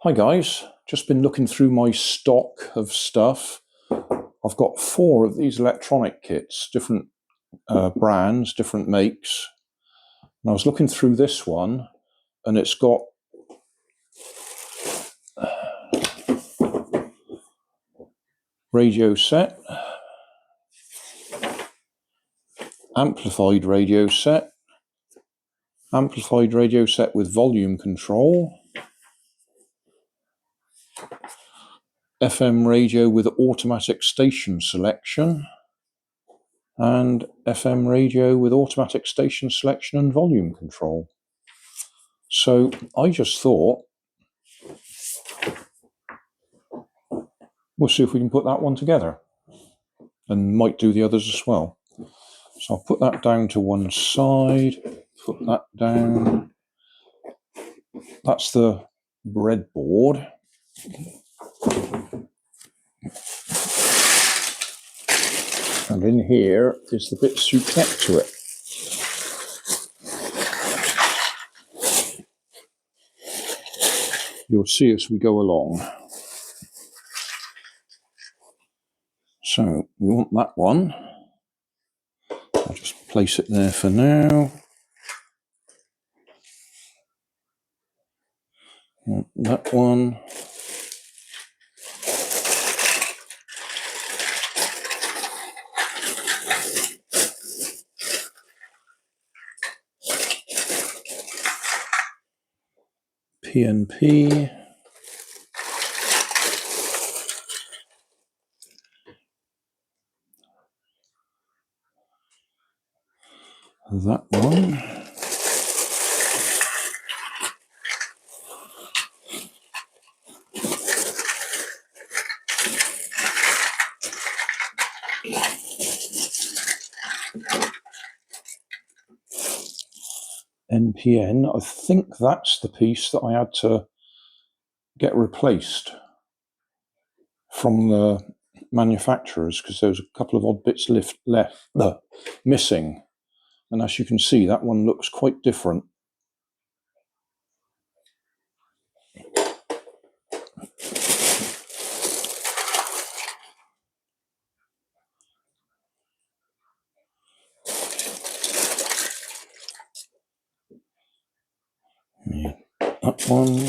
Hi guys, just been looking through my stock of stuff. I've got 4 of these electronic kits, different brands, different makes. And I was looking through this one and it's got radio set, amplified radio set with volume control, FM radio with automatic station selection, and FM radio with automatic station selection and volume control. So I just thought, we'll see if we can put that one together, and might do the others as well. So I'll put that down to one side, put that down. That's the breadboard. And in here is the bits you connect to it. You'll see as we go along. So we want that one. I'll just place it there for now. Want that one. PNP. That one. NPN, I think that's the piece that I had to get replaced from the manufacturers because there was a couple of odd bits missing. And as you can see, that one looks quite different. That one.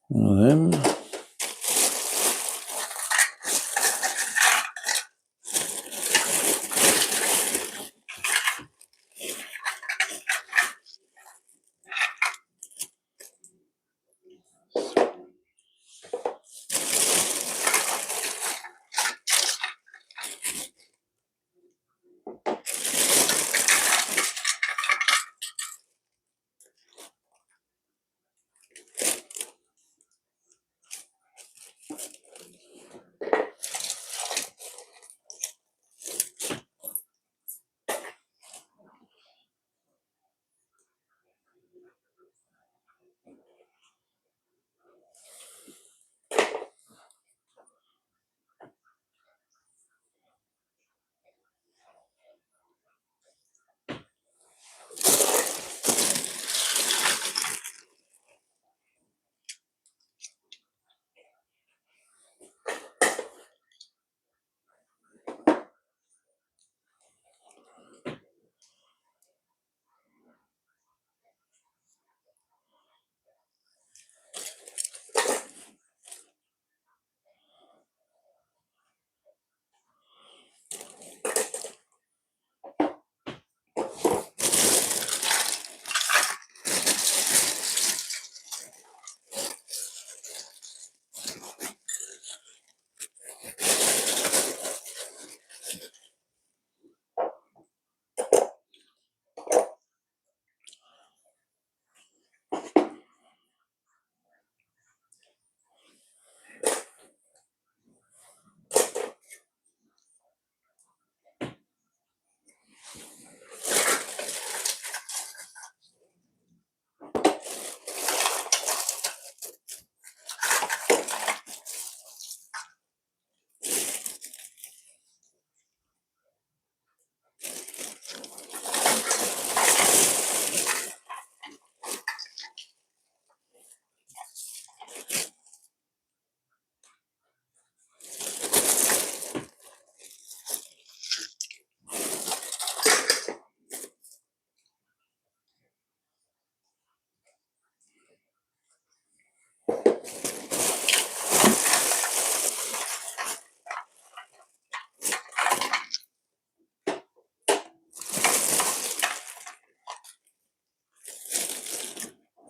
One of them.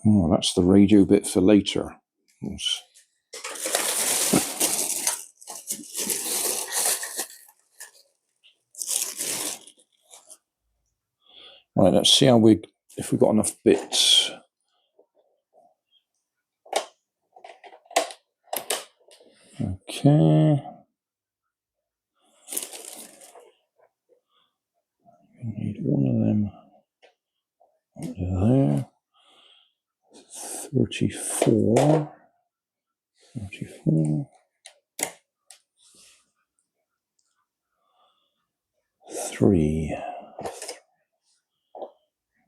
Oh, that's the radio bit for later. Right, let's see if we've got enough bits. Okay. We need one of them there. 34. 34. 3.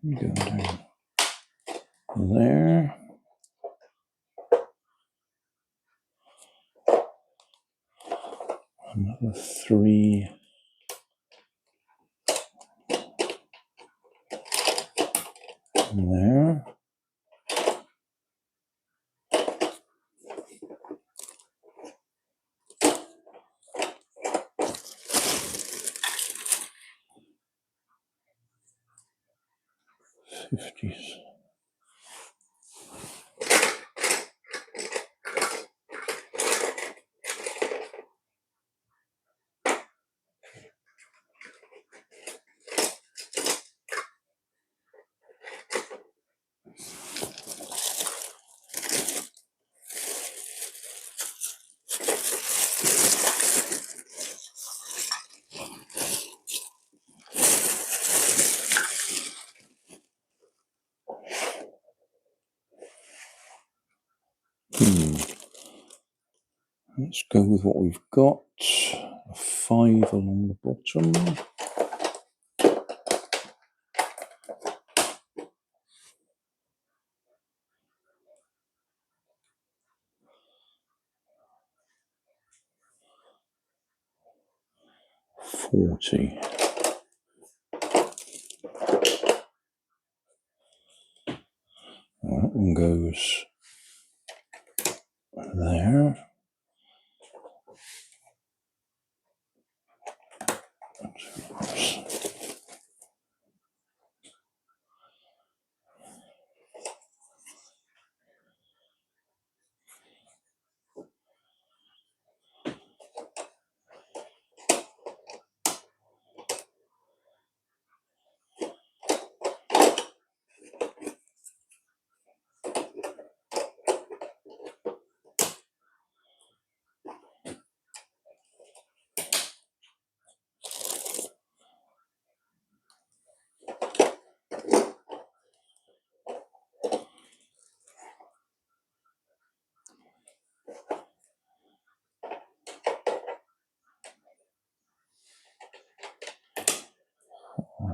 Go down there. Another 3. There. '50s. Let's go with what we've got. A 5 along the bottom. $40. That one goes there.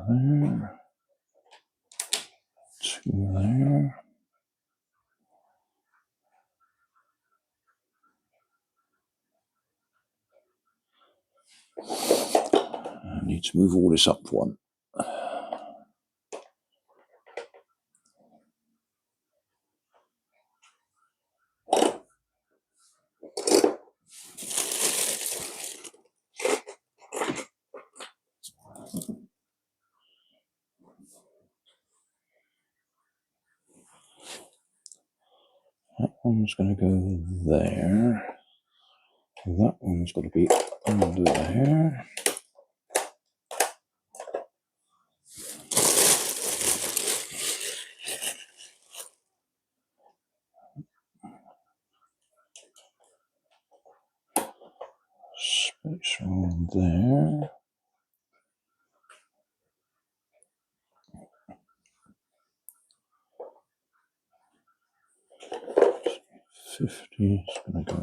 There. 2 there. I need to move all this up one. That one's going to go there. That one's got to be under there. Space around there. $50 is going to go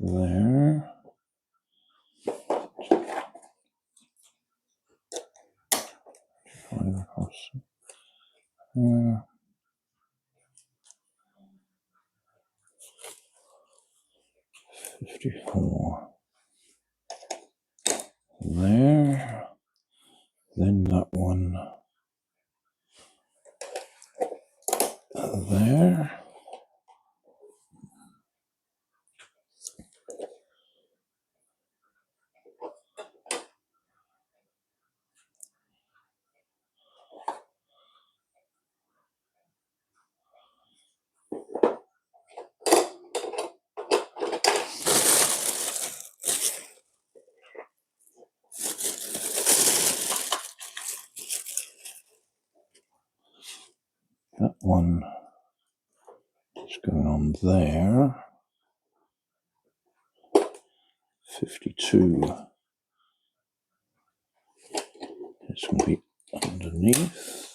there. Across there. 54. There. Then that one there. one is going on there. 52 is going to be underneath.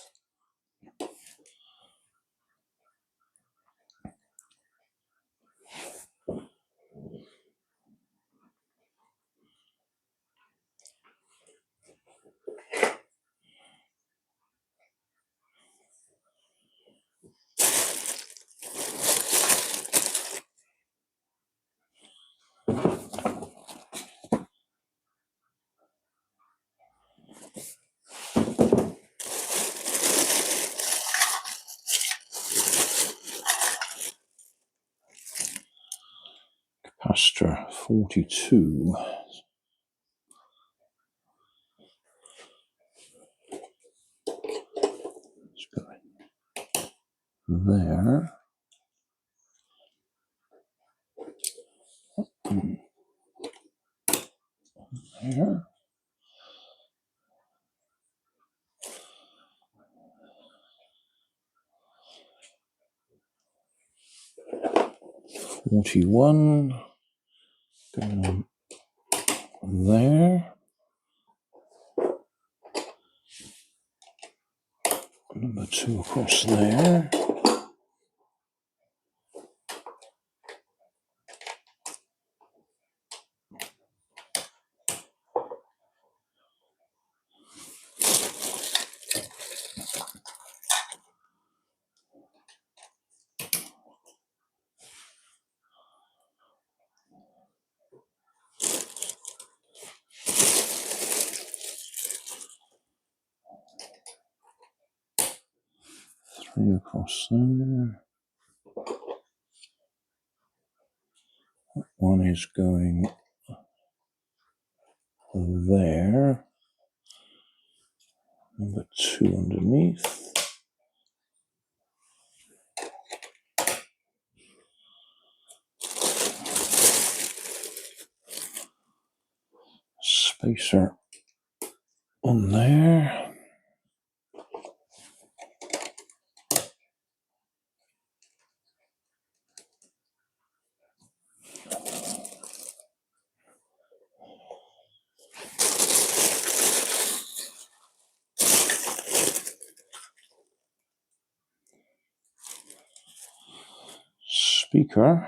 Capacitor 42. It's going there. There. 41 going on there. Number 2 across there. Three across there. One is going there. Number 2 underneath. Spacer on there. Speaker.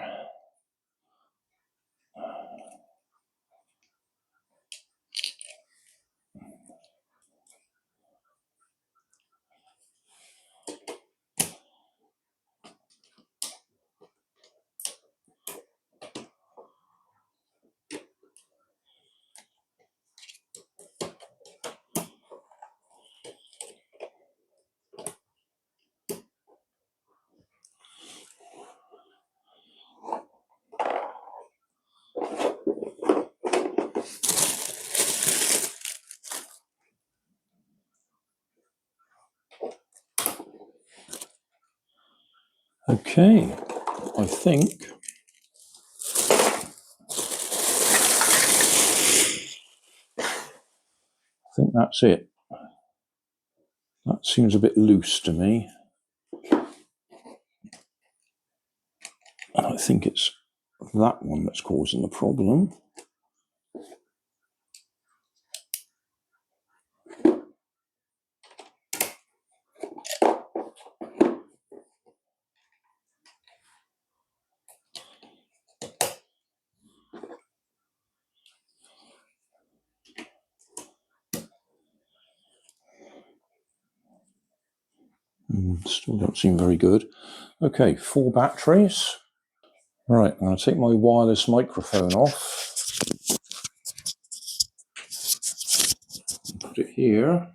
Okay, I think that's it. That seems a bit loose to me. And I think it's that one that's causing the problem. Still don't seem very good. Okay, 4 batteries. Right, I'm going to take my wireless microphone off. Put it here.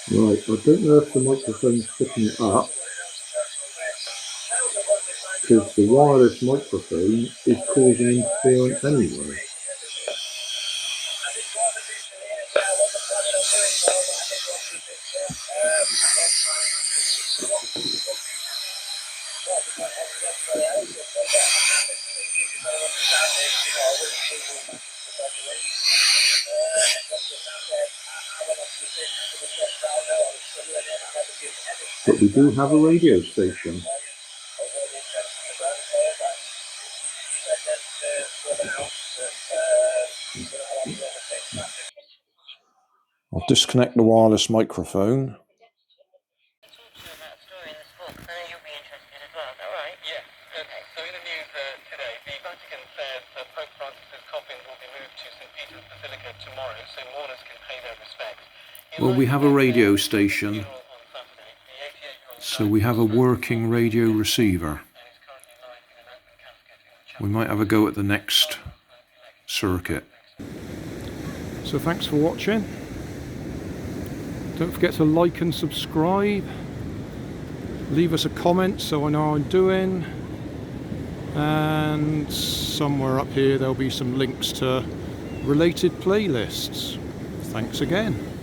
Right, I don't know if the microphone's picking it up, because the wireless microphone is causing interference anyway. But we do have a radio station. I'll disconnect the wireless microphone. Well, we have a radio station, so we have a working radio receiver. We might have a go at the next circuit. So thanks for watching. Don't forget to like and subscribe. Leave us a comment so I know how I'm doing. And somewhere up here there'll be some links to related playlists. Thanks again.